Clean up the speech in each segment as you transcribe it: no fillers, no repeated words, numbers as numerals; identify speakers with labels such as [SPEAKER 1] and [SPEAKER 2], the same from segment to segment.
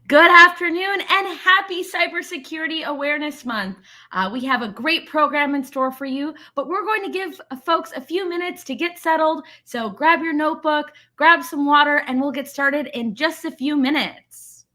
[SPEAKER 1] Good afternoon and happy Cybersecurity Awareness Month. We have a great program in store for you, but we're going to give folks a few minutes to get settled. So grab your notebook, grab some water, and we'll get started in just a few minutes.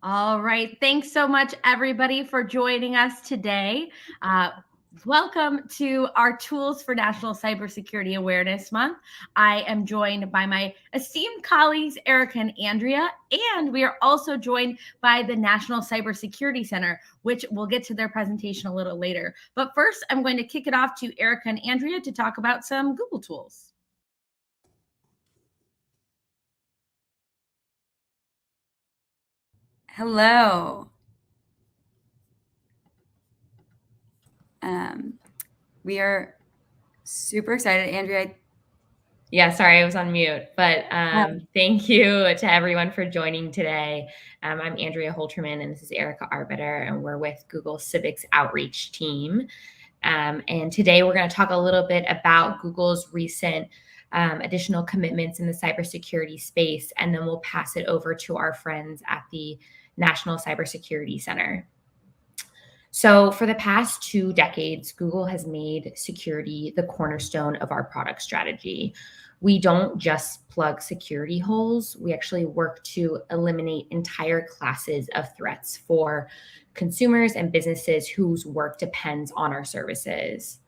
[SPEAKER 1] All right. Thanks so much, everybody, for joining us today. Welcome to our Tools for National Cybersecurity Awareness Month. I am joined by my esteemed colleagues, Erica and Andrea, and we are also joined by the National Cybersecurity Center, which we'll get to their presentation a little later. But first, I'm going to kick it off to Erica and Andrea to talk about some Google tools.
[SPEAKER 2] Hello. We are super excited. Andrea,
[SPEAKER 1] Yeah, sorry, I was on mute. But thank you to everyone for joining today. I'm Andrea Holterman, and this is Erica Arbiter, and we're with Google Civics Outreach team. And today we're going to talk a little bit about Google's recent additional commitments in the cybersecurity space, and then we'll pass it over to our friends at the National Cybersecurity Center. So for the past 2 decades, Google has made security the cornerstone of our product strategy. We don't just plug security holes. We actually work to eliminate entire classes of threats for consumers and businesses whose work depends on our services.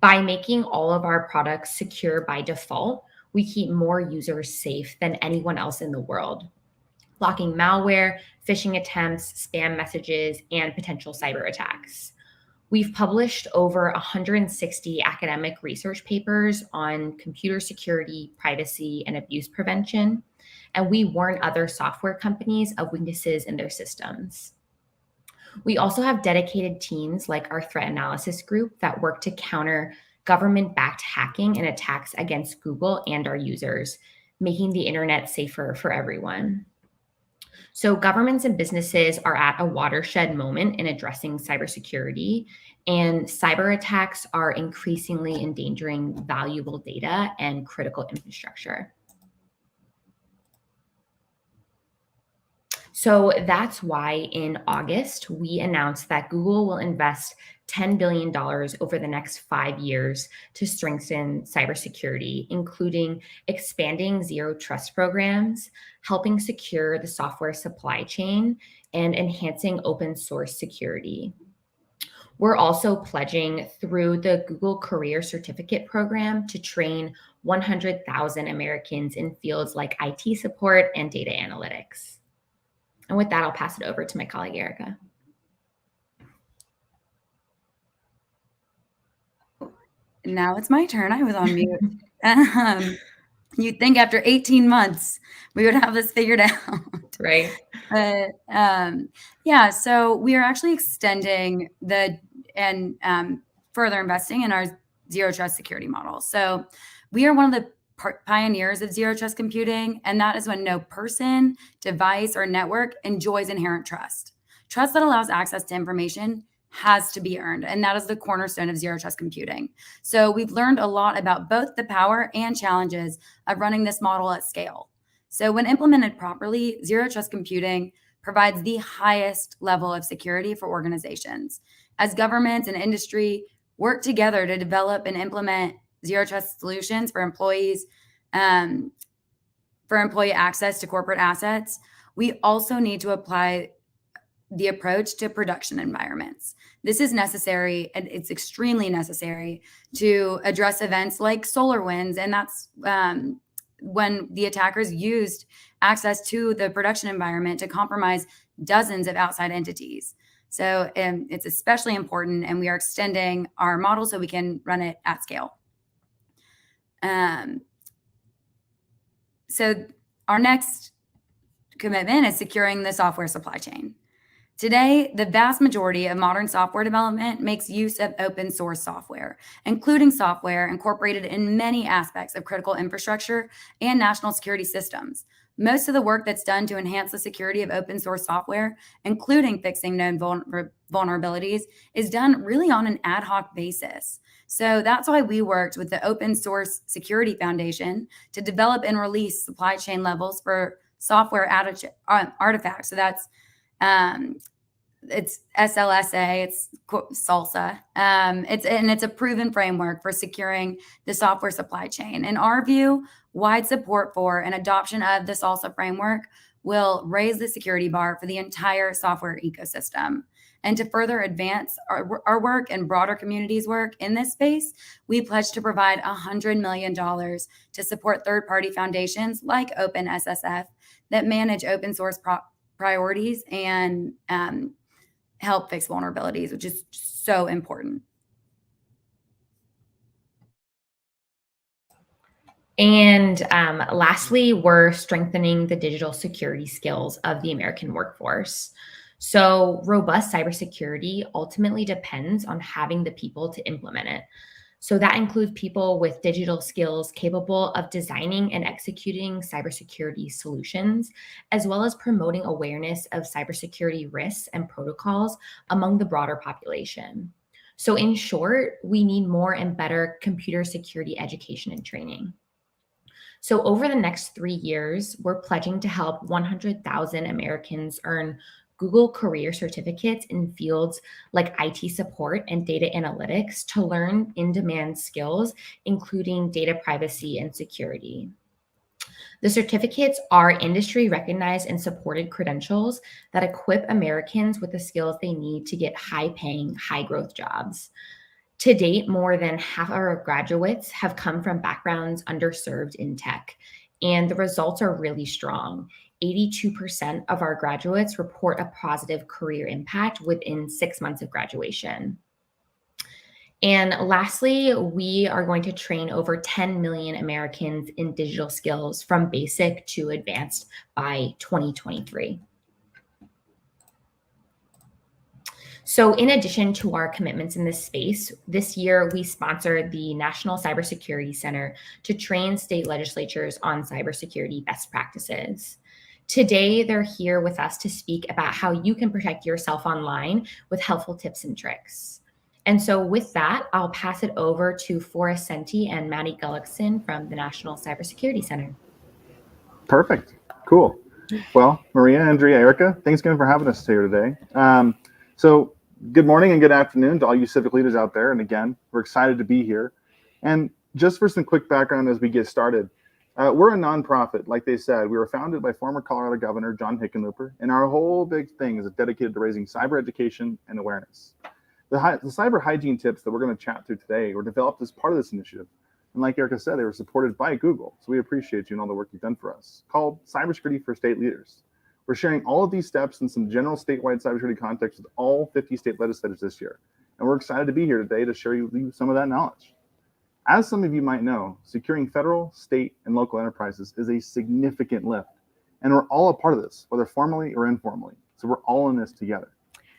[SPEAKER 1] By making all of our products secure by default, we keep more users safe than anyone else in the world, blocking malware, phishing attempts, spam messages, and potential cyber attacks. We've published over 160 academic research papers on computer security, privacy, and abuse prevention, and we warn other software companies of weaknesses in their systems. We also have dedicated teams like our threat analysis group that work to counter government-backed hacking and attacks against Google and our users, making the internet safer for everyone. So governments and businesses are at a watershed moment in addressing cybersecurity, and cyber attacks are increasingly endangering valuable data and critical infrastructure. So that's why in August, we announced that Google will invest $10 billion over the next 5 years to strengthen cybersecurity, including expanding zero trust programs, helping secure the software supply chain, and enhancing open source security. We're also pledging through the Google Career Certificate Program to train 100,000 Americans in fields like IT support and data analytics. And with that, I'll pass it over to my colleague, Erica.
[SPEAKER 2] Now it's my turn. I was on mute. You'd think after 18 months, we would have this figured out.
[SPEAKER 1] Right.
[SPEAKER 2] But yeah, so we are actually extending and further investing in our zero trust security model. So we are one of the pioneers of zero trust computing, and that is when no person, device, or network enjoys inherent trust. Trust that allows access to information has to be earned, and that is the cornerstone of zero trust computing. So we've learned a lot about both the power and challenges of running this model at scale. So when implemented properly, zero trust computing provides the highest level of security for organizations. As governments and industry work together to develop and implement zero trust solutions for employees, for employee access to corporate assets, we also need to apply the approach to production environments. This is necessary, and it's extremely necessary to address events like SolarWinds, and that's when the attackers used access to the production environment to compromise dozens of outside entities. So it's especially important, and we are extending our model so we can run it at scale. So our next commitment is securing the software supply chain. Today, the vast majority of modern software development makes use of open source software, including software incorporated in many aspects of critical infrastructure and national security systems. Most of the work that's done to enhance the security of open source software, including fixing known vulnerabilities, is done really on an ad hoc basis. So that's why we worked with the Open Source Security Foundation to develop and release supply chain levels for software artifacts. So that's it's SLSA, it's SALSA. It's a proven framework for securing the software supply chain. In our view, wide support for and adoption of the SALSA framework will raise the security bar for the entire software ecosystem. And to further advance our work and broader community's work in this space, we pledge to provide $100 million to support third-party foundations like OpenSSF that manage open source priorities and help fix vulnerabilities, which is so important.
[SPEAKER 1] And lastly, we're strengthening the digital security skills of the American workforce. So robust cybersecurity ultimately depends on having the people to implement it.
[SPEAKER 3] So that includes people with digital skills capable of designing and executing cybersecurity solutions, as well as promoting awareness of cybersecurity risks and protocols among the broader population. So, in short, we need more and better computer security education and training. So, over the next 3 years, we're pledging to help 100,000 Americans earn Google career certificates in fields like IT support and data analytics to learn in demand skills, including data privacy and security. The certificates are industry recognized and supported credentials that equip Americans with the skills they need to get high paying, high growth jobs. To date, more than half of our graduates have come from backgrounds underserved in tech, and the results are really strong. 82% of our graduates report a positive career impact within 6 months of graduation. And lastly, we are going to train over 10 million Americans in digital skills from basic to advanced by 2023. So, in addition to our commitments in this space, this year we sponsored the National Cybersecurity Center to train state legislatures on cybersecurity best practices. Today, they're here with us to speak about how you can protect yourself online with helpful tips and tricks. And so, with that, I'll pass it over to Forrest Senti and Maddie Gullickson from the National Cybersecurity Center.
[SPEAKER 4] Perfect. Cool. Well, Maria, Andrea, Erica, thanks again for having us here today. So good morning and good afternoon to all you civic leaders out there. And again, we're excited to be here. And just for some quick background as we get started, we're a nonprofit. Like they said, we were founded by former Colorado Governor John Hickenlooper, and our whole big thing is dedicated to raising cyber education and awareness. The cyber hygiene tips that we're going to chat through today were developed as part of this initiative. And like Erica said, they were supported by Google. So we appreciate you and all the work you've done for us, called Cybersecurity for State Leaders. We're sharing all of these steps in some general statewide cybersecurity context with all 50 state legislators this year. And we're excited to be here today to share you some of that knowledge. As some of you might know, securing federal, state, and local enterprises is a significant lift. And we're all a part of this, whether formally or informally. So we're all in this together.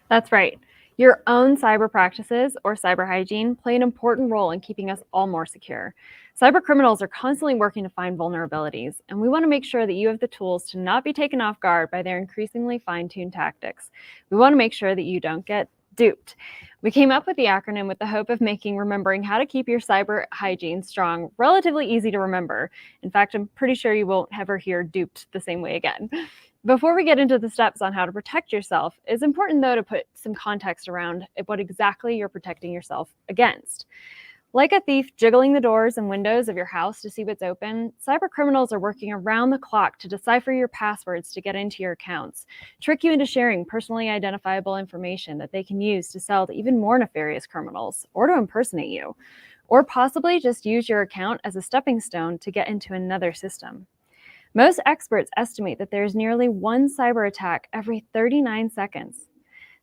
[SPEAKER 5] That's right. Your own cyber practices or cyber hygiene play an important role in keeping us all more secure. Cyber criminals are constantly working to find vulnerabilities, and we want to make sure that you have the tools to not be taken off guard by their increasingly fine-tuned tactics. We want to make sure that you don't get duped. We came up with the acronym with the hope of making remembering how to keep your cyber hygiene strong relatively easy to remember. In fact, I'm pretty sure you won't ever hear duped the same way again. Before we get into the steps on how to protect yourself, it's important, though, to put some context around what exactly you're protecting yourself against. Like a thief jiggling the doors and windows of your house to see what's open, cyber criminals are working around the clock to decipher your passwords to get into your accounts, trick you into sharing personally identifiable information that they can use to sell to even more nefarious criminals, or to impersonate you, or possibly just use your account as a stepping stone to get into another system. Most experts estimate that there's nearly one cyber attack every 39 seconds.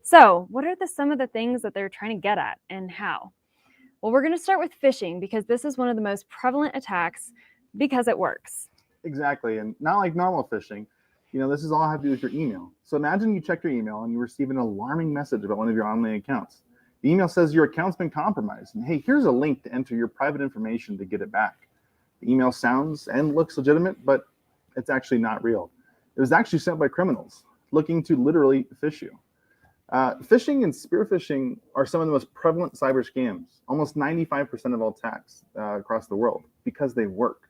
[SPEAKER 5] So, what are some of the things that they're trying to get at, and how? Well, we're going to start with phishing because this is one of the most prevalent attacks because it works.
[SPEAKER 4] Exactly. And not like normal phishing. This is all have to do with your email. So imagine you check your email and you receive an alarming message about one of your online accounts. The email says your account's been compromised. And hey, here's a link to enter your private information to get it back. The email sounds and looks legitimate, but it's actually not real. It was actually sent by criminals looking to literally phish you. Phishing and spear phishing are some of the most prevalent cyber scams, almost 95% of all attacks across the world, because they work.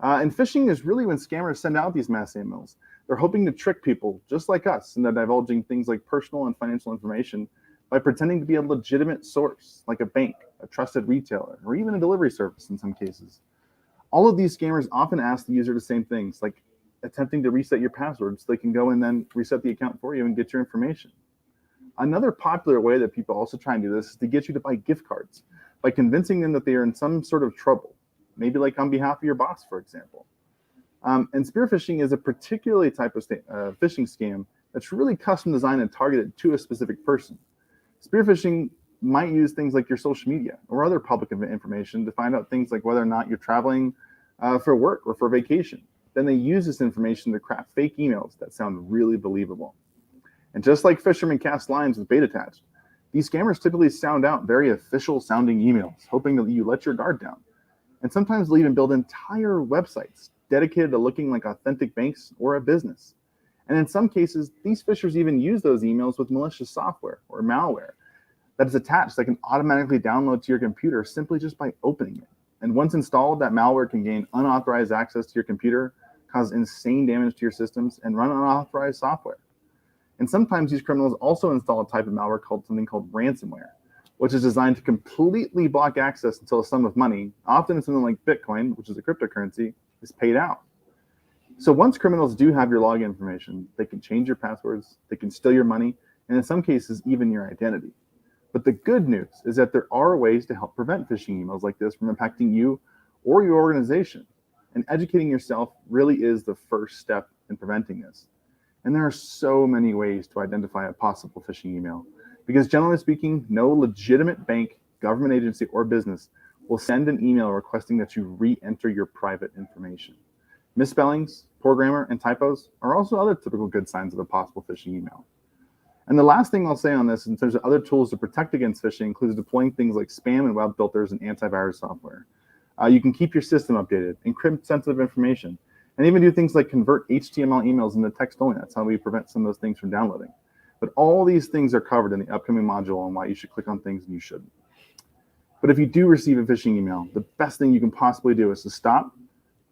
[SPEAKER 4] And phishing is really when scammers send out these mass emails. They're hoping to trick people just like us into divulging things like personal and financial information by pretending to be a legitimate source, like a bank, a trusted retailer, or even a delivery service in some cases. All of these scammers often ask the user the same things, like attempting to reset your password so they can go and then reset the account for you and get your information. Another popular way that people also try and do this is to get you to buy gift cards by convincing them that they are in some sort of trouble, maybe like on behalf of your boss, for example. And spear phishing is a particularly type of phishing scam that's really custom designed and targeted to a specific person. Spear phishing might use things like your social media or other public information to find out things like whether or not you're traveling for work or for vacation. Then they use this information to craft fake emails that sound really believable. And just like fishermen cast lines with bait attached, These scammers typically sound out very official sounding emails, hoping that you let your guard down. And sometimes they'll even build entire websites dedicated to looking like authentic banks or a business. And in some cases, these phishers even use those emails with malicious software or malware that is attached that can automatically download to your computer simply just by opening it. And once installed, that malware can gain unauthorized access to your computer, cause insane damage to your systems, and run unauthorized software. And sometimes these criminals also install a type of malware called ransomware, which is designed to completely block access until a sum of money, often something like Bitcoin, which is a cryptocurrency, is paid out. So once criminals do have your login information, they can change your passwords, they can steal your money, and in some cases, even your identity. But the good news is that there are ways to help prevent phishing emails like this from impacting you or your organization. And educating yourself really is the first step in preventing this. And there are so many ways to identify a possible phishing email, because generally speaking, no legitimate bank, government agency, or business will send an email requesting that you re-enter your private information. Misspellings, poor grammar, and typos are also other typical good signs of a possible phishing email. And the last thing I'll say on this in terms of other tools to protect against phishing includes deploying things like spam and web filters and antivirus software. You can keep your system updated, encrypt sensitive information, and even do things like convert HTML emails into text only. That's how we prevent some of those things from downloading. But all these things are covered in the upcoming module on why you should click on things and you shouldn't. But if you do receive a phishing email, the best thing you can possibly do is to stop,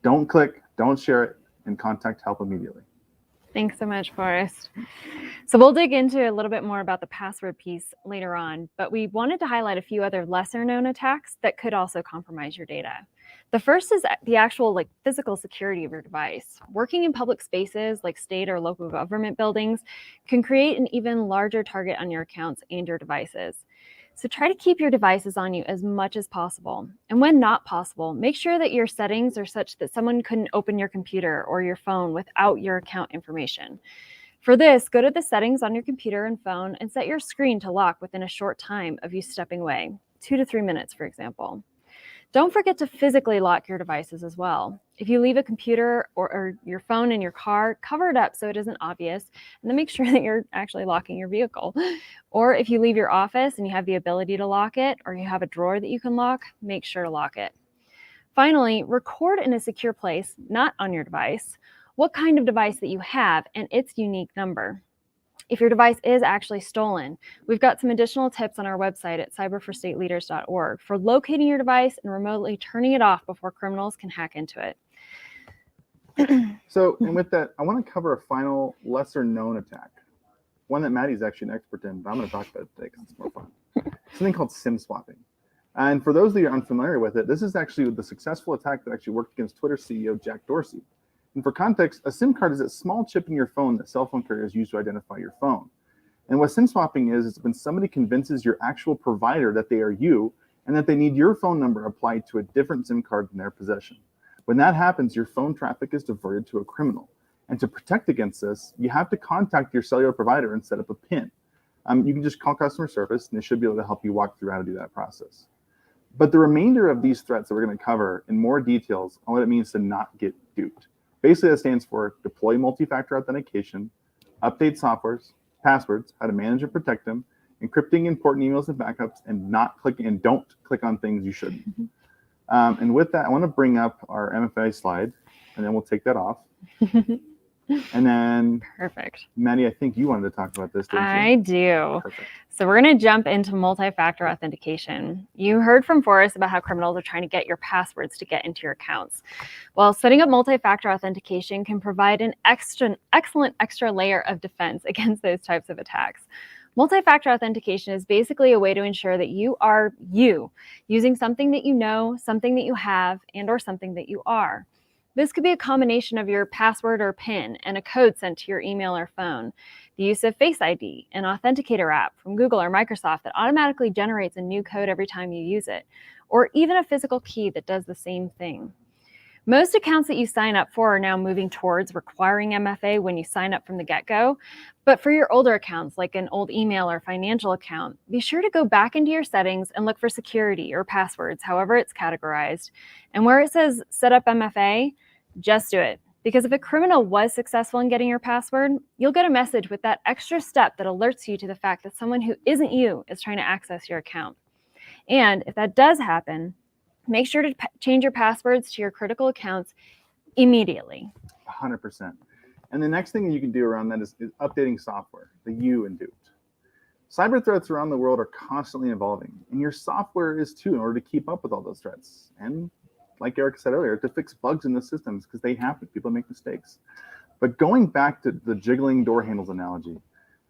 [SPEAKER 4] don't click, don't share it, and contact help immediately.
[SPEAKER 5] Thanks so much, Forrest. So we'll dig into a little bit more about the password piece later on, but we wanted to highlight a few other lesser known attacks that could also compromise your data. The first is the actual physical security of your device. Working in public spaces like state or local government buildings can create an even larger target on your accounts and your devices. So try to keep your devices on you as much as possible. And when not possible, make sure that your settings are such that someone couldn't open your computer or your phone without your account information. For this, go to the settings on your computer and phone and set your screen to lock within a short time of you stepping away, 2 to 3 minutes, for example. Don't forget to physically lock your devices as well. If you leave a computer or your phone in your car, cover it up so it isn't obvious, and then make sure that you're actually locking your vehicle. Or if you leave your office and you have the ability to lock it, or you have a drawer that you can lock, make sure to lock it. Finally, record in a secure place, not on your device, what kind of device that you have and its unique number. If your device is actually stolen, we've got some additional tips on our website at cyberforstateleaders.org for locating your device and remotely turning it off before criminals can hack into it.
[SPEAKER 4] So, and with that, I want to cover a final lesser known attack, one that Maddie's actually an expert in, but I'm going to talk about it today because it's more fun. Something called SIM swapping. And for those of you who are unfamiliar with it, this is actually the successful attack that actually worked against Twitter CEO Jack Dorsey. And for context, a SIM card is a small chip in your phone that cell phone carriers use to identify your phone. And what SIM swapping is when somebody convinces your actual provider that they are you and that they need your phone number applied to a different SIM card in their possession. When that happens, your phone traffic is diverted to a criminal. And to protect against this, you have to contact your cellular provider and set up a PIN. You can just call customer service and they should be able to help you walk through how to do that process. But the remainder of these threats that we're going to cover in more details on what it means to not get duped. Basically, that stands for deploy multi-factor authentication, update softwares, passwords, how to manage and protect them, encrypting important emails and backups, and don't click on things you shouldn't. And with that, I want to bring up our MFA slide, and then we'll take that off. And then,
[SPEAKER 5] Perfect.
[SPEAKER 4] Maddie, I think you wanted to talk about this, didn't you?
[SPEAKER 5] I do.
[SPEAKER 4] Perfect.
[SPEAKER 5] So we're going to jump into multi-factor authentication. You heard from Forrest about how criminals are trying to get your passwords to get into your accounts. Well, setting up multi-factor authentication can provide an excellent extra layer of defense against those types of attacks. Multi-factor authentication is basically a way to ensure that you are you, using something that you know, something that you have, and or something that you are. This could be a combination of your password or PIN and a code sent to your email or phone, the use of Face ID, an authenticator app from Google or Microsoft that automatically generates a new code every time you use it, or even a physical key that does the same thing. Most accounts that you sign up for are now moving towards requiring MFA when you sign up from the get-go, but for your older accounts, like an old email or financial account, be sure to go back into your settings and look for security or passwords, however it's categorized. And where it says set up MFA, just do it. Because if a criminal was successful in getting your password, you'll get a message with that extra step that alerts you to the fact that someone who isn't you is trying to access your account. And if that does happen, make sure to change your passwords to your critical accounts immediately.
[SPEAKER 4] 100%. And the next thing that you can do around that is updating software, the U in Duped. Cyber threats around the world are constantly evolving, and your software is too in order to keep up with all those threats. And like Eric said earlier, to fix bugs in the systems, because they happen, people make mistakes. But going back to the jiggling door handles analogy,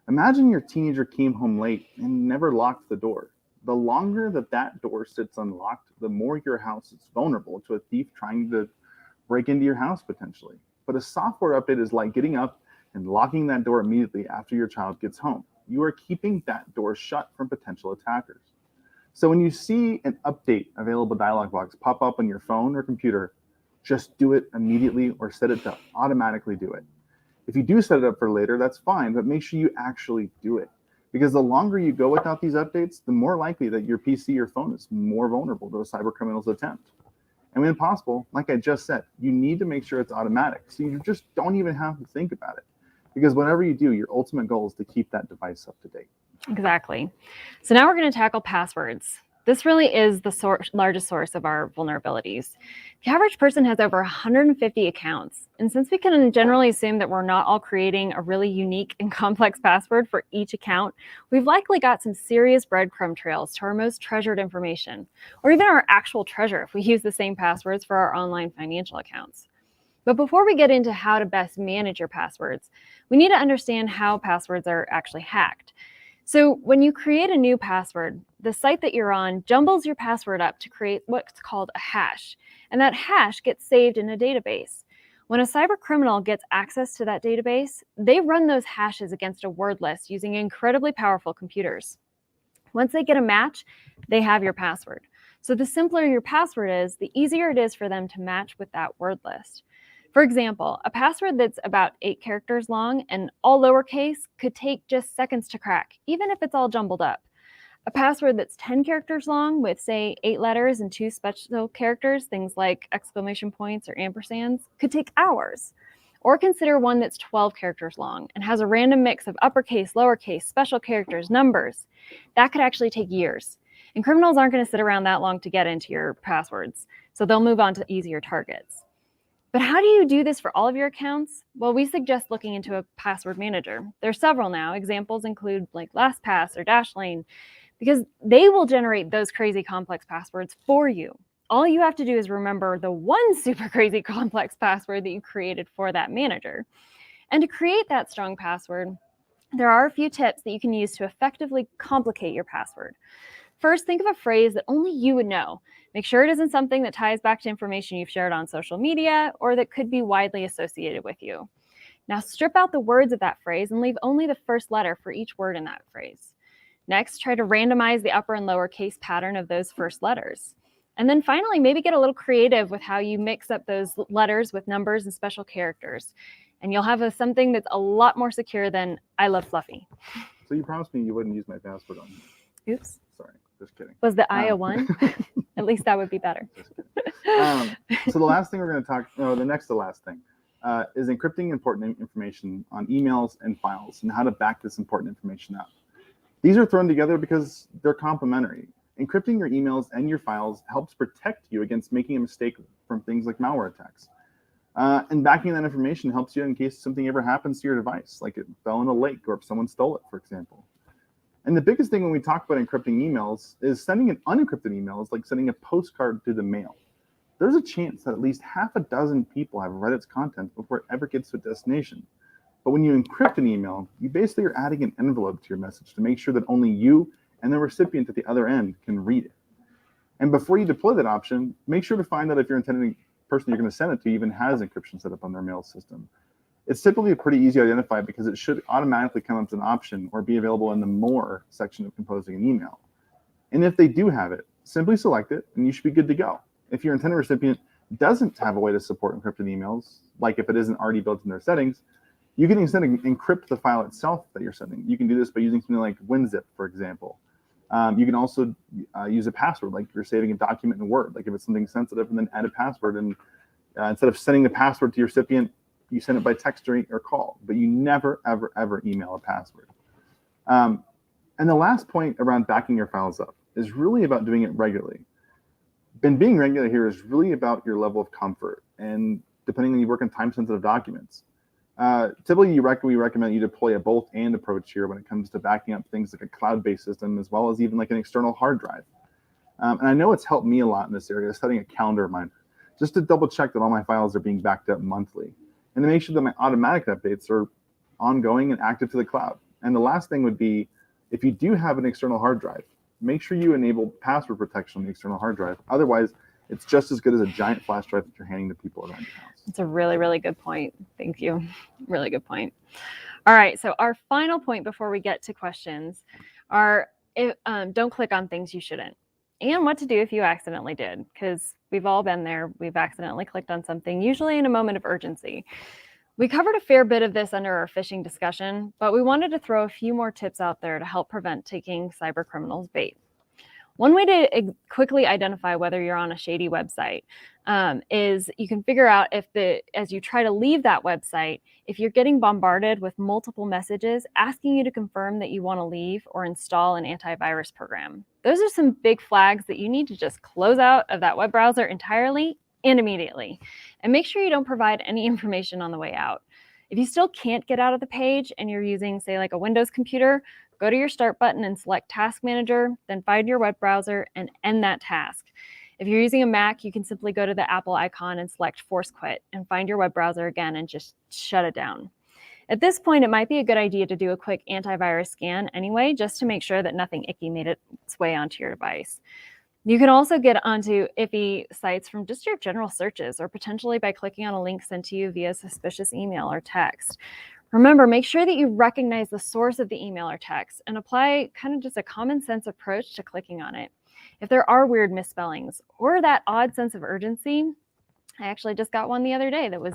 [SPEAKER 4] imagine your teenager came home late and never locked the door. The longer that door sits unlocked, the more your house is vulnerable to a thief trying to break into your house potentially. But a software update is like getting up and locking that door immediately after your child gets home. You are keeping that door shut from potential attackers. So when you see an update available dialog box pop up on your phone or computer, just do it immediately or set it to automatically do it. If you do set it up for later, that's fine, but make sure you actually do it. Because the longer you go without these updates, the more likely that your PC or phone is more vulnerable to a cyber criminal's attempt. And when possible, like I just said, you need to make sure it's automatic. So you just don't even have to think about it. Because whatever you do, your ultimate goal is to keep that device up to date.
[SPEAKER 5] Exactly. So now we're going to tackle passwords. This really is the largest source of our vulnerabilities. The average person has over 150 accounts. And since we can generally assume that we're not all creating a really unique and complex password for each account, we've likely got some serious breadcrumb trails to our most treasured information, or even our actual treasure if we use the same passwords for our online financial accounts. But before we get into how to best manage your passwords, we need to understand how passwords are actually hacked. So when you create a new password, the site that you're on jumbles your password up to create what's called a hash, and that hash gets saved in a database. When a cyber criminal gets access to that database, they run those hashes against a word list using incredibly powerful computers. Once they get a match, they have your password. So the simpler your password is, the easier it is for them to match with that word list. For example, a password that's about 8 characters long and all lowercase could take just seconds to crack, even if it's all jumbled up. A password that's 10 characters long with, say, 8 letters and 2 special characters, things like exclamation points or ampersands, could take hours. Or consider one that's 12 characters long and has a random mix of uppercase, lowercase, special characters, numbers. That could actually take years. And criminals aren't going to sit around that long to get into your passwords, so they'll move on to easier targets. But how do you do this for all of your accounts? Well, we suggest looking into a password manager. There's several now. Examples include like LastPass or Dashlane, because they will generate those crazy complex passwords for you. All you have to do is remember the one super crazy complex password that you created for that manager. And to create that strong password, there are a few tips that you can use to effectively complicate your password. First, think of a phrase that only you would know. Make sure it isn't something that ties back to information you've shared on social media or that could be widely associated with you. Now, strip out the words of that phrase and leave only the first letter for each word in that phrase. Next, try to randomize the upper and lower case pattern of those first letters. And then finally, maybe get a little creative with how you mix up those letters with numbers and special characters. And you'll have something that's a lot more secure than I love Fluffy.
[SPEAKER 4] So you promised me you wouldn't use my password on here.
[SPEAKER 5] Oops.
[SPEAKER 4] Sorry, just kidding.
[SPEAKER 5] Was the I a one? At least that would be better.
[SPEAKER 4] So the last thing we're going to talk, the next to last thing, is encrypting important information on emails and files and how to back this important information up. These are thrown together because they're complementary. Encrypting your emails and your files helps protect you against making a mistake from things like malware attacks. And backing that information helps you in case something ever happens to your device, like it fell in a lake or if someone stole it, for example. And the biggest thing when we talk about encrypting emails is sending an unencrypted email is like sending a postcard through the mail. There's a chance that at least half a dozen people have read its content before it ever gets to a destination. But when you encrypt an email, you basically are adding an envelope to your message to make sure that only you and the recipient at the other end can read it. And before you deploy that option, make sure to find out if your intended person you're going to send it to even has encryption set up on their mail system. It's typically pretty easy to identify because it should automatically come up as an option or be available in the More section of composing an email. And if they do have it, simply select it and you should be good to go. If your intended recipient doesn't have a way to support encrypted emails, like if it isn't already built in their settings, you can instead encrypt the file itself that you're sending. You can do this by using something like WinZip, for example. You can also use a password, like you're saving a document in Word. Like if it's something sensitive, and then add a password and Instead of sending the password to your recipient, you send it by text or call, but you never, ever, ever email a password. And the last point around backing your files up is really about doing it regularly. And being regular here is really about your level of comfort, and depending on you work on time-sensitive documents. Typically, we recommend you deploy a both-and approach here when it comes to backing up things like a cloud-based system, as well as even like an external hard drive. And I know it's helped me a lot in this area, setting a calendar reminder, just to double check that all my files are being backed up monthly, and to make sure that my automatic updates are ongoing and active to the cloud. And the last thing would be, if you do have an external hard drive, make sure you enable password protection on the external hard drive. Otherwise, it's just as good as a giant flash drive that you're handing to people around your house.
[SPEAKER 5] It's a really, really good point. Thank you. Really good point. All right. So our final point before we get to questions are don't click on things you shouldn't, and what to do if you accidentally did, because we've all been there. We've accidentally clicked on something, usually in a moment of urgency. We covered a fair bit of this under our phishing discussion, but we wanted to throw a few more tips out there to help prevent taking cyber criminals' bait. One way to quickly identify whether you're on a shady website is you can figure out as you try to leave that website, if you're getting bombarded with multiple messages asking you to confirm that you want to leave or install an antivirus program. Those are some big flags that you need to just close out of that web browser entirely and immediately. And make sure you don't provide any information on the way out. If you still can't get out of the page and you're using, say, like a Windows computer, go to your Start button and select Task Manager, then find your web browser and end that task. If you're using a Mac, you can simply go to the Apple icon and select Force Quit and find your web browser again and just shut it down. At this point, it might be a good idea to do a quick antivirus scan anyway, just to make sure that nothing icky made its way onto your device. You can also get onto iffy sites from just your general searches, or potentially by clicking on a link sent to you via suspicious email or text. Remember, make sure that you recognize the source of the email or text and apply kind of just a common sense approach to clicking on it. If there are weird misspellings or that odd sense of urgency, I actually just got one the other day that was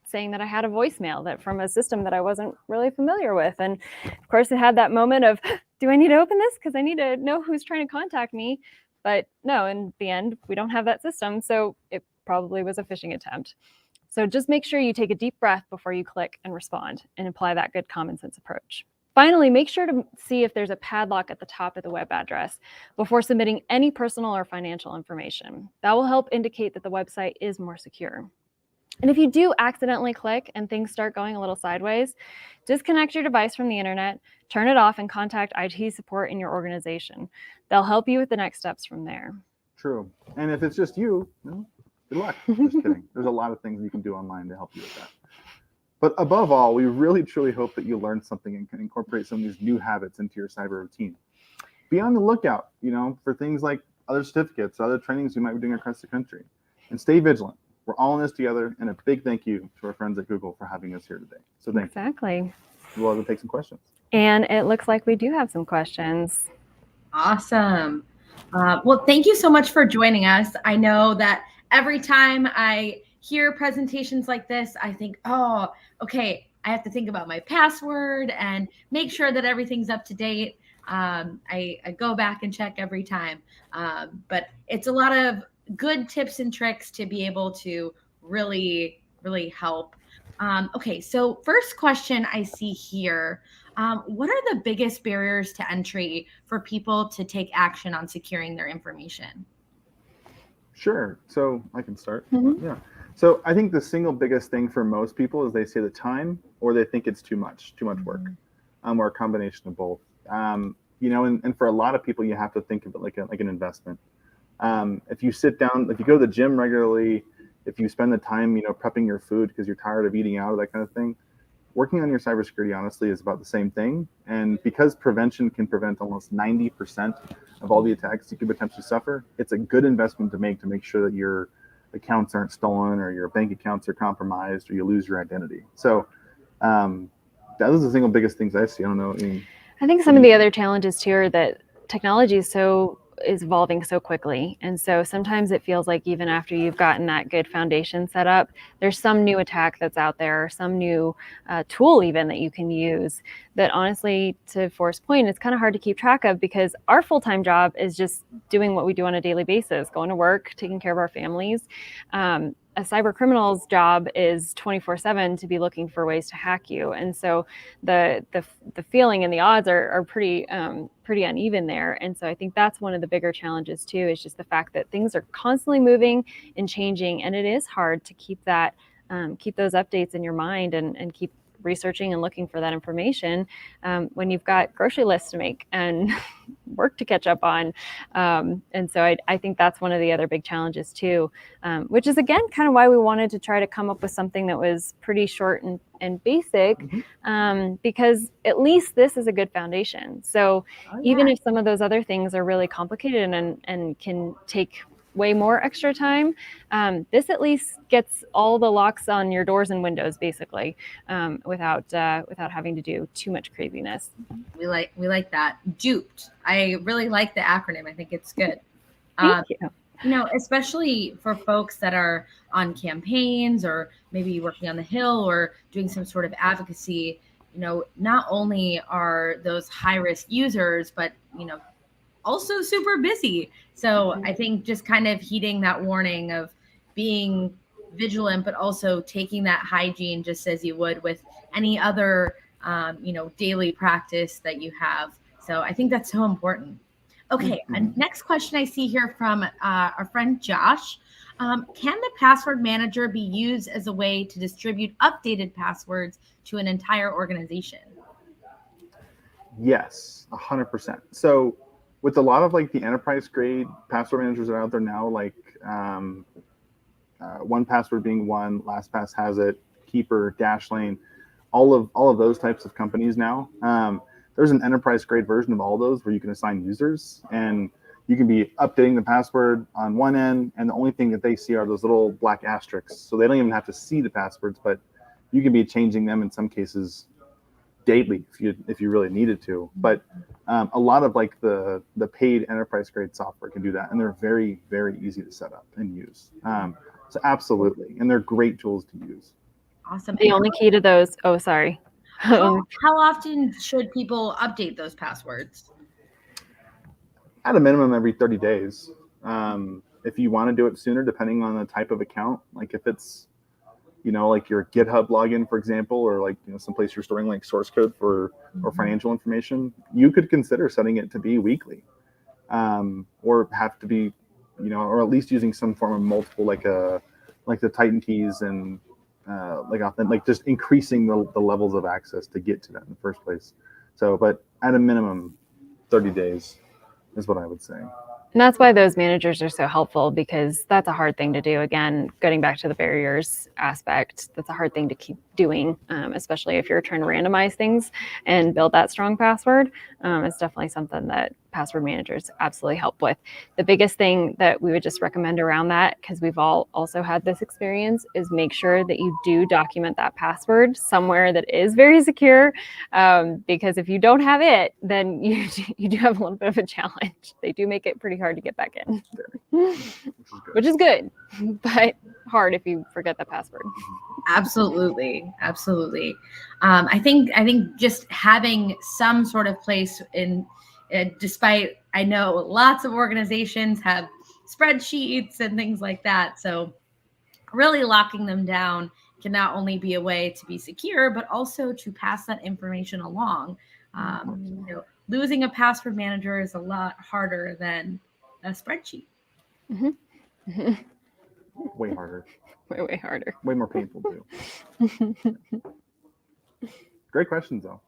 [SPEAKER 5] saying that I had a voicemail from a system that I wasn't really familiar with. And of course, it had that moment of, do I need to open this? Because I need to know who's trying to contact me. But no, in the end, we don't have that system. So it probably was a phishing attempt. So just make sure you take a deep breath before you click and respond and apply that good common sense approach. Finally, make sure to see if there's a padlock at the top of the web address before submitting any personal or financial information. That will help indicate that the website is more secure. And if you do accidentally click and things start going a little sideways, disconnect your device from the internet, turn it off, and contact IT support in your organization. They'll help you with the next steps from there.
[SPEAKER 4] True. And if it's just you, good luck. Just kidding. There's a lot of things you can do online to help you with that. But above all, we really, truly hope that you learned something and can incorporate some of these new habits into your cyber routine. Be on the lookout, for things like other certificates, other trainings you might be doing across the country. And stay vigilant. We're all in this together, and a big thank you to our friends at Google for having us here today. So thank you.
[SPEAKER 5] Exactly.
[SPEAKER 4] We'll take some questions.
[SPEAKER 5] And it looks like we do have some questions.
[SPEAKER 1] Awesome. Well, thank you so much for joining us. I know that every time I hear presentations like this, I think, oh, okay, I have to think about my password and make sure that everything's up to date. I go back and check every time. But it's a lot of good tips and tricks to be able to really, really help. Okay, so first question I see here. What are the biggest barriers to entry for people to take action on securing their information?
[SPEAKER 4] Sure. So I can start.
[SPEAKER 5] Mm-hmm.
[SPEAKER 4] Yeah. So I think the single biggest thing for most people is they say the time, or they think it's too much work, or a combination of both. And for a lot of people, you have to think of it like an investment. If you sit down, if you go to the gym regularly, if you spend the time, prepping your food because you're tired of eating out or that kind of thing, working on your cybersecurity, honestly, is about the same thing. And because prevention can prevent almost 90% of all the attacks you could potentially suffer, it's a good investment to make sure that your accounts aren't stolen or your bank accounts are compromised or you lose your identity. So that is the single biggest things I see. I don't know.
[SPEAKER 5] I think some of the other challenges too are that technology is evolving so quickly. And so sometimes it feels like even after you've gotten that good foundation set up, there's some new attack that's out there, some new tool even that you can use that honestly, to Forrest's point, it's kind of hard to keep track of because our full-time job is just doing what we do on a daily basis, going to work, taking care of our families. a cyber criminal's job is 24/7 to be looking for ways to hack you, and so the feeling and the odds are pretty uneven there. And so I think that's one of the bigger challenges too, is just the fact that things are constantly moving and changing, and it is hard to keep that keep those updates in your mind and keep researching and looking for that information when you've got grocery lists to make and work to catch up on. And so I think that's one of the other big challenges too, which is again kind of why we wanted to try to come up with something that was pretty short and basic, because at least this is a good foundation. So even if some of those other things are really complicated and can take way more extra time, this at least gets all the locks on your doors and windows basically, without having to do too much craziness.
[SPEAKER 1] We like that. Duped. I really like the acronym. I think it's good.
[SPEAKER 5] Thank you.
[SPEAKER 1] You know, especially for folks that are on campaigns or maybe working on the Hill or doing some sort of advocacy, you know, not only are those high risk users, but, you know, also super busy. So I think just kind of heeding that warning of being vigilant, but also taking that hygiene just as you would with any other, you know, daily practice that you have. So I think that's so important. Okay, next question I see here from our friend Josh. Can the password manager be used as a way to distribute updated passwords to an entire organization?
[SPEAKER 4] Yes, 100%. So with a lot of like the enterprise grade password managers that are out there now, like 1Password being one, LastPass has it, Keeper, Dashlane, all of those types of companies now. There's an enterprise grade version of all those where you can assign users and you can be updating the password on one end, and the only thing that they see are those little black asterisks. So they don't even have to see the passwords, but you can be changing them in some cases daily if you really needed to. But a lot of like the paid enterprise grade software can do that, and they're very, very easy to set up and use. So absolutely, and they're great tools to use.
[SPEAKER 1] Awesome.
[SPEAKER 5] The only key to those, oh, sorry.
[SPEAKER 1] How often should people update those passwords?
[SPEAKER 4] At a minimum, every 30 days. If you want to do it sooner, depending on the type of account, like if it's, you know, like your GitHub login, for example, or like, you know, someplace you're storing like source code for or financial information, you could consider setting it to be weekly, or have to be, you know, or at least using some form of multiple, like the Titan keys and like just increasing the levels of access to get to that in the first place. So, but at a minimum, 30 days is what I would say.
[SPEAKER 5] And that's why those managers are so helpful, because that's a hard thing to do. Again, getting back to the barriers aspect, that's a hard thing to keep doing, especially if you're trying to randomize things and build that strong password. It's definitely something that password managers absolutely help with. The biggest thing that we would just recommend around that, because we've all also had this experience, is make sure that you do document that password somewhere that is very secure, because if you don't have it, then you do have a little bit of a challenge. They do make it pretty hard to get back in, which is good, but hard if you forget the password.
[SPEAKER 1] Absolutely. I think just having some sort of place in, despite I know lots of organizations have spreadsheets and things like that, so really locking them down can not only be a way to be secure, but also to pass that information along. You know, losing a password manager is a lot harder than a spreadsheet.
[SPEAKER 4] Way harder.
[SPEAKER 5] Way harder.
[SPEAKER 4] Way more painful too. Great questions though.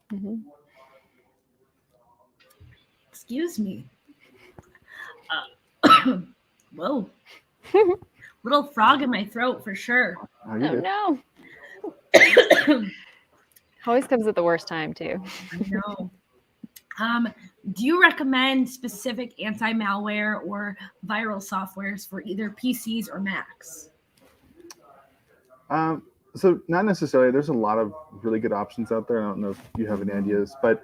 [SPEAKER 1] Excuse me. Whoa. Little frog in my throat for sure.
[SPEAKER 4] Oh, no.
[SPEAKER 5] Always comes at the worst time too.
[SPEAKER 1] I know. Do you recommend specific anti-malware or viral softwares for either PCs or Macs?
[SPEAKER 4] So not necessarily. There's a lot of really good options out there. I don't know if you have any ideas, but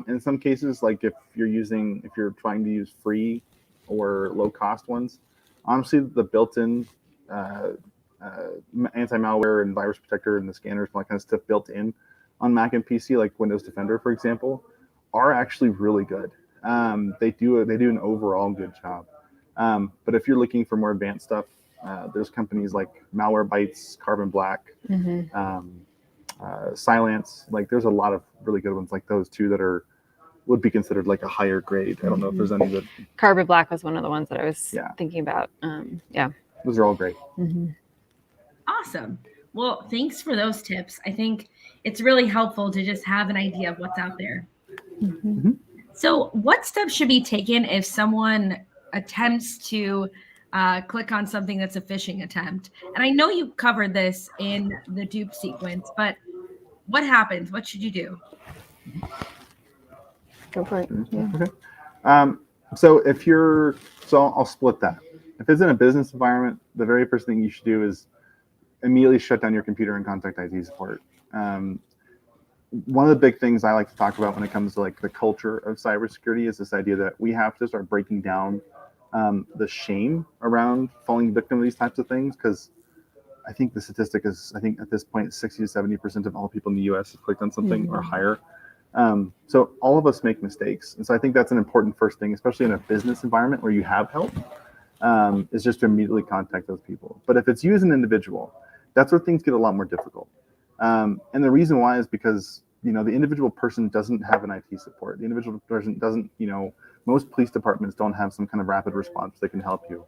[SPEAKER 4] in some cases, like if you're trying to use free or low cost ones, honestly, the built-in anti-malware and virus protector and the scanners and all that kind of stuff built in on Mac and PC, like Windows Defender, for example, are actually really good. They do an overall good job. But if you're looking for more advanced stuff, There's companies like Malwarebytes, Carbon Black,
[SPEAKER 5] Mm-hmm.
[SPEAKER 4] Silence. Like there's a lot of really good ones like those two that would be considered like a higher grade. I don't know if there's any that.
[SPEAKER 5] Carbon Black was one of the ones that I was
[SPEAKER 4] Yeah.
[SPEAKER 5] thinking about. Yeah.
[SPEAKER 4] Those are all great.
[SPEAKER 5] Mm-hmm.
[SPEAKER 1] Awesome. Well, thanks for those tips. I think it's really helpful to just have an idea of what's out there.
[SPEAKER 5] Mm-hmm.
[SPEAKER 1] So what steps should be taken if someone attempts to click on something that's a phishing attempt? And I know you covered this in the dupe sequence, but what happens? What should you do?
[SPEAKER 5] Go for it. Yeah.
[SPEAKER 4] Okay. So I'll split that. If it's in a business environment, the very first thing you should do is immediately shut down your computer and contact IT support. One of the big things I like to talk about when it comes to like the culture of cybersecurity is this idea that we have to start breaking down the shame around falling victim to these types of things, because I think the statistic is, I think at this point, 60 to 70% of all people in the US have clicked on something or higher. So all of us make mistakes. And so I think that's an important first thing, especially in a business environment where you have help, is just to immediately contact those people. But if it's you as an individual, that's where things get a lot more difficult. And the reason why is because, the individual person doesn't have an IT support. The individual person doesn't, most police departments don't have some kind of rapid response that can help you.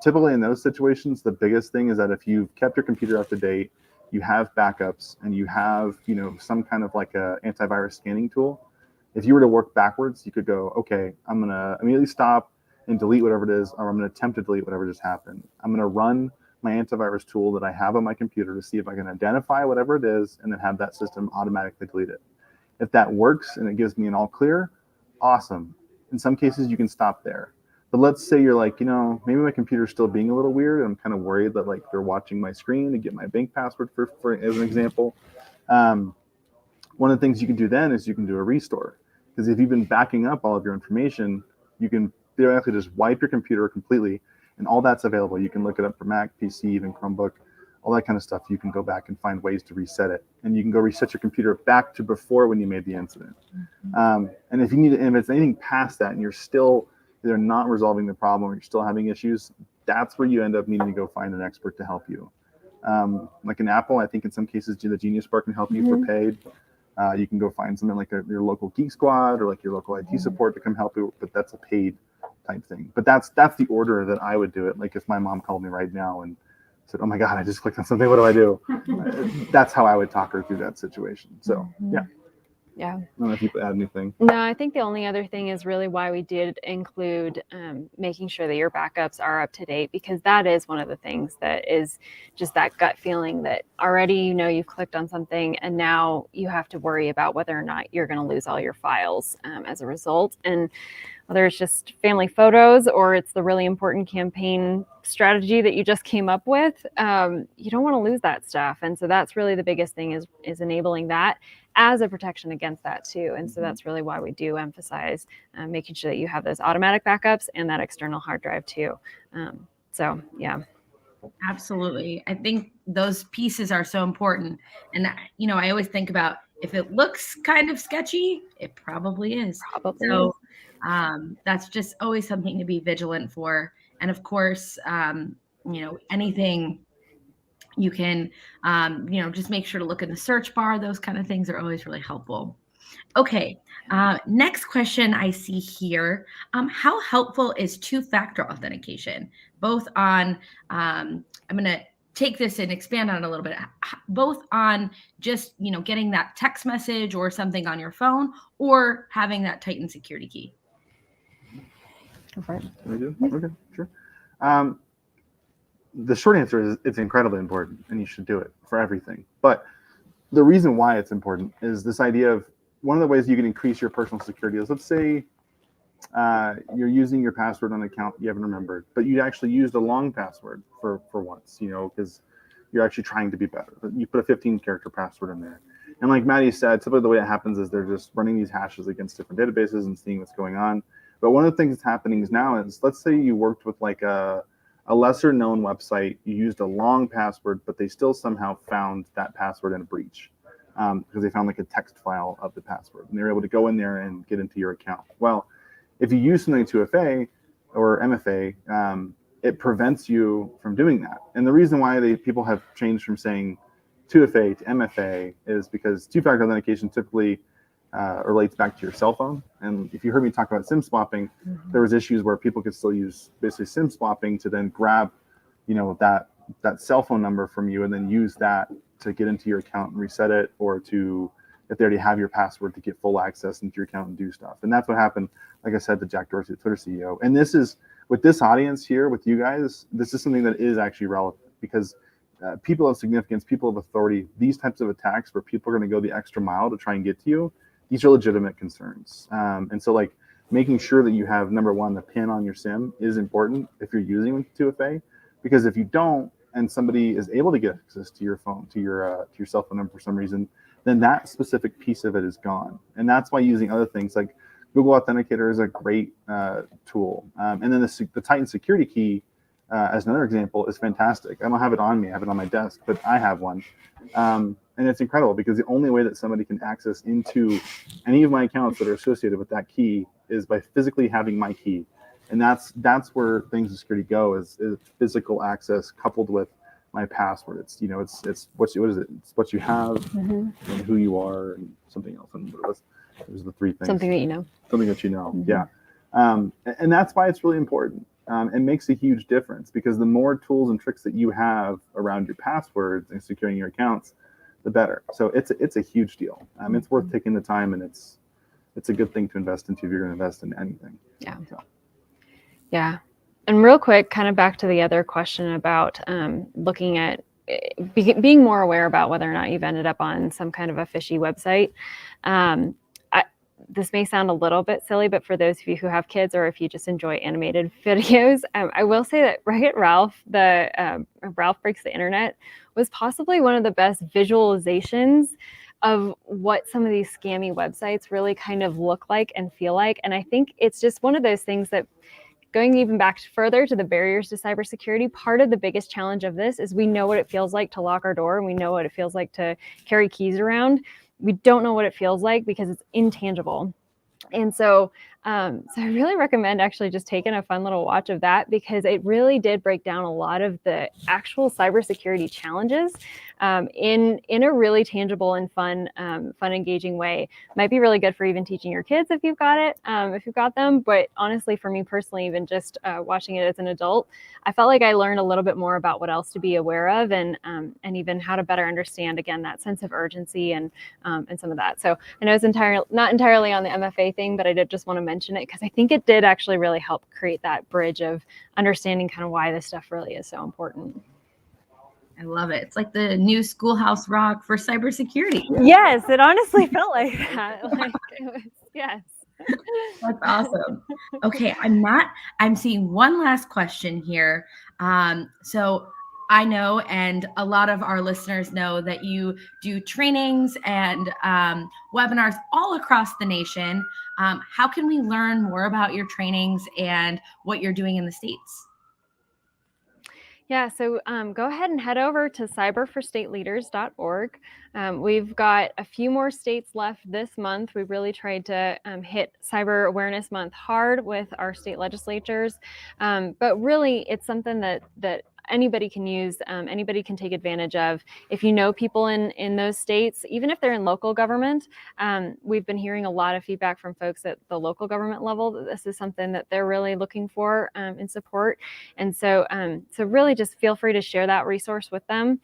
[SPEAKER 4] Typically in those situations, the biggest thing is that if you've kept your computer up to date, you have backups, and you have, some kind of like a antivirus scanning tool. If you were to work backwards, you could go, okay, I'm going to immediately stop and delete whatever it is, or I'm going to attempt to delete whatever just happened. I'm going to run my antivirus tool that I have on my computer to see if I can identify whatever it is and then have that system automatically delete it. If that works and it gives me an all clear, awesome. In some cases, you can stop there. But let's say you're like, maybe my computer's still being a little weird. I'm kind of worried that like they're watching my screen to get my bank password for as an example. One of the things you can do then is you can do a restore. Because if you've been backing up all of your information, you can theoretically just wipe your computer completely, and all that's available. You can look it up for Mac, PC, even Chromebook, all that kind of stuff. You can go back and find ways to reset it, and you can go reset your computer back to before when you made the incident. And if it's anything past that, and you're still either not resolving the problem or you're still having issues, that's where you end up needing to go find an expert to help you. Like in Apple, I think in some cases, the Genius Bar can help you for paid. You can go find something like your local Geek Squad or like your local IT support to come help you, but that's a paid type thing. But that's the order that I would do it. Like if my mom called me right now and said, "Oh my God, I just clicked on something. What do I do?" That's how I would talk her through that situation. So yeah.
[SPEAKER 5] Yeah.
[SPEAKER 4] I don't know if you could add anything.
[SPEAKER 5] No, I think the only other thing is really why we did include making sure that your backups are up to date, because that is one of the things that is just that gut feeling that already you've clicked on something and now you have to worry about whether or not you're going to lose all your files as a result. And whether it's just family photos or it's the really important campaign strategy that you just came up with, you don't want to lose that stuff. And so that's really the biggest thing is enabling that as a protection against that too. And so that's really why we do emphasize making sure that you have those automatic backups and that external hard drive too. So yeah.
[SPEAKER 1] Absolutely. I think those pieces are so important. And, I always think about if it looks kind of sketchy, it probably is. So that's just always something to be vigilant for. And of course, anything you can, just make sure to look in the search bar. Those kind of things are always really helpful. Okay. Next question I see here. How helpful is two-factor authentication, both on, I'm going to take this and expand on it a little bit, both on just, getting that text message or something on your phone or having that Titan security key?
[SPEAKER 5] Go for it.
[SPEAKER 4] Okay, sure. The short answer is it's incredibly important and you should do it for everything. But the reason why it's important is this idea of one of the ways you can increase your personal security is, let's say you're using your password on an account you haven't remembered, but you actually used a long password for once, because you're actually trying to be better. You put a 15-character password in there. And like Maddie said, typically the way it happens is they're just running these hashes against different databases and seeing what's going on. But one of the things that's happening is now is, let's say you worked with like a lesser known website, you used a long password, but they still somehow found that password in a breach because they found like a text file of the password, and they were able to go in there and get into your account. Well, if you use something like 2FA or MFA, it prevents you from doing that. And the reason why people have changed from saying 2FA to MFA is because two-factor authentication typically relates back to your cell phone. And if you heard me talk about SIM swapping, there was issues where people could still use basically SIM swapping to then grab, that cell phone number from you and then use that to get into your account and reset it, or to, if they already have your password, to get full access into your account and do stuff. And that's what happened, like I said, to Jack Dorsey, the Twitter CEO. And this is, with this audience here, with you guys, this is something that is actually relevant, because people of significance, people of authority, these types of attacks where people are going to go the extra mile to try and get to you, these are legitimate concerns. And so, like, making sure that you have, number one, the PIN on your SIM is important if you're using 2FA, because if you don't, and somebody is able to get access to your phone, to your cell phone number for some reason, then that specific piece of it is gone. And that's why using other things like Google Authenticator is a great tool. And then the Titan security key, as another example, is fantastic. I don't have it on me, I have it on my desk, but I have one. And it's incredible, because the only way that somebody can access into any of my accounts that are associated with that key is by physically having my key. And that's where things in security go, is physical access coupled with my password. It's what is it? It's what you have, and who you are, and something else. And what it was the three things.
[SPEAKER 5] Something that you know.
[SPEAKER 4] Something that you know. Yeah. And that's why it's really important. It makes a huge difference, because the more tools and tricks that you have around your passwords and securing your accounts, the better. So it's a huge deal. It's worth taking the time, and it's a good thing to invest into if you're going to invest in anything.
[SPEAKER 5] Yeah.
[SPEAKER 4] So.
[SPEAKER 5] Yeah. And real quick, kind of back to the other question about looking at being more aware about whether or not you've ended up on some kind of a fishy website. This may sound a little bit silly, but for those of you who have kids, or if you just enjoy animated videos, I will say that Wreck-It Ralph, the Ralph Breaks the Internet, was possibly one of the best visualizations of what some of these scammy websites really kind of look like and feel like. And I think it's just one of those things that, going even back further to the barriers to cybersecurity, part of the biggest challenge of this is we know what it feels like to lock our door, and we know what it feels like to carry keys around. We don't know what it feels like because it's intangible. And so I really recommend actually just taking a fun little watch of that, because it really did break down a lot of the actual cybersecurity challenges in a really tangible and fun, engaging way. Might be really good for even teaching your kids if you've got it, if you've got them. But honestly, for me personally, even just watching it as an adult, I felt like I learned a little bit more about what else to be aware of, and even how to better understand, again, that sense of urgency and some of that. So I know it's not entirely on the MFA thing, but I did just want to mention it, because I think it did actually really help create that bridge of understanding kind of why this stuff really is so important.
[SPEAKER 1] I love it. It's like the new Schoolhouse Rock for cybersecurity.
[SPEAKER 5] Yes, it honestly felt like that. Yes.
[SPEAKER 1] That's awesome. Okay, I'm seeing one last question here. So I know, and a lot of our listeners know, that you do trainings and webinars all across the nation. How can we learn more about your trainings and what you're doing in the States?
[SPEAKER 5] Yeah, so go ahead and head over to cyberforstateleaders.org. We've got a few more states left this month. We really tried to hit Cyber Awareness Month hard with our state legislatures, but really it's something that anybody can use, anybody can take advantage of. If you know people in those states, even if they're in local government, we've been hearing a lot of feedback from folks at the local government level that this is something that they're really looking for in support. And so really just feel free to share that resource with them.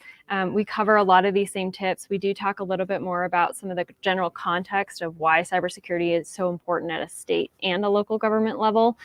[SPEAKER 5] We cover a lot of these same tips. We do talk a little bit more about some of the general context of why cybersecurity is so important at a state and a local government level.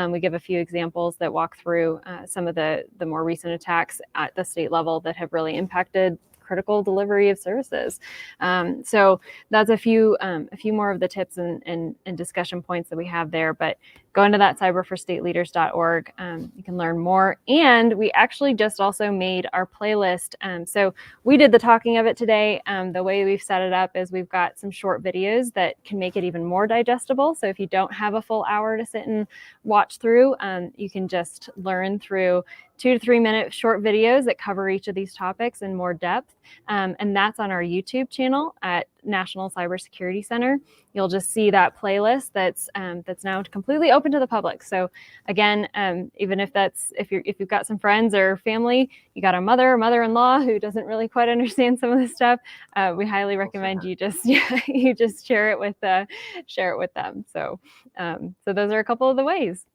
[SPEAKER 5] We give a few examples that walk through some of the more recent attacks at the state level that have really impacted critical delivery of services. So that's a few more of the tips and discussion points that we have there. But go into that cyberforstateleaders.org. You can learn more. And we actually just also made our playlist. So we did the talking of it today. The way we've set it up is we've got some short videos that can make it even more digestible. So if you don't have a full hour to sit and watch through, you can just learn through 2 to 3 minute short videos that cover each of these topics in more depth. And that's on our YouTube channel at National Cybersecurity Center, you'll just see that playlist that's now completely open to the public. So again, even if you've got some friends or family, you got a mother-in-law who doesn't really quite understand some of this stuff, we highly recommend you just share it with them. So those are a couple of the ways.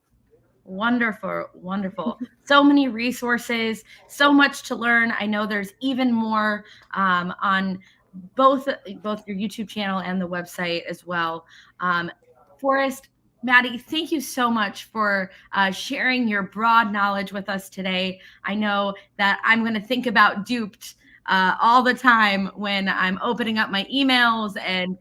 [SPEAKER 1] Wonderful. So many resources, so much to learn. I know there's even more on both your YouTube channel and the website as well. Forrest, Maddie, thank you so much for sharing your broad knowledge with us today. I know that I'm going to think about Duped all the time when I'm opening up my emails and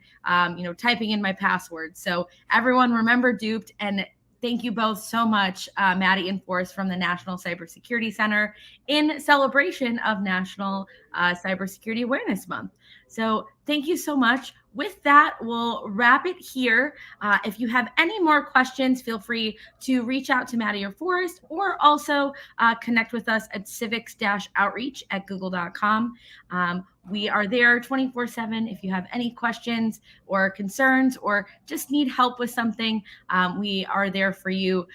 [SPEAKER 1] typing in my password. So everyone remember Duped, and thank you both so much, Maddie and Forrest from the National Cybersecurity Center, in celebration of National Cybersecurity Awareness Month. So thank you so much. With that, we'll wrap it here. If you have any more questions, feel free to reach out to Maddie or Forrest, or also connect with us at civics-outreach@google.com. We are there 24/7. If you have any questions or concerns or just need help with something, we are there for you.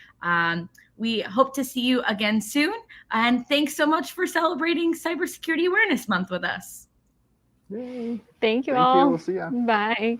[SPEAKER 1] We hope to see you again soon. And thanks so much for celebrating Cybersecurity Awareness Month with us.
[SPEAKER 4] Yay.
[SPEAKER 5] Thank you
[SPEAKER 4] Thank
[SPEAKER 5] all.
[SPEAKER 4] you. We'll see ya.
[SPEAKER 5] Bye.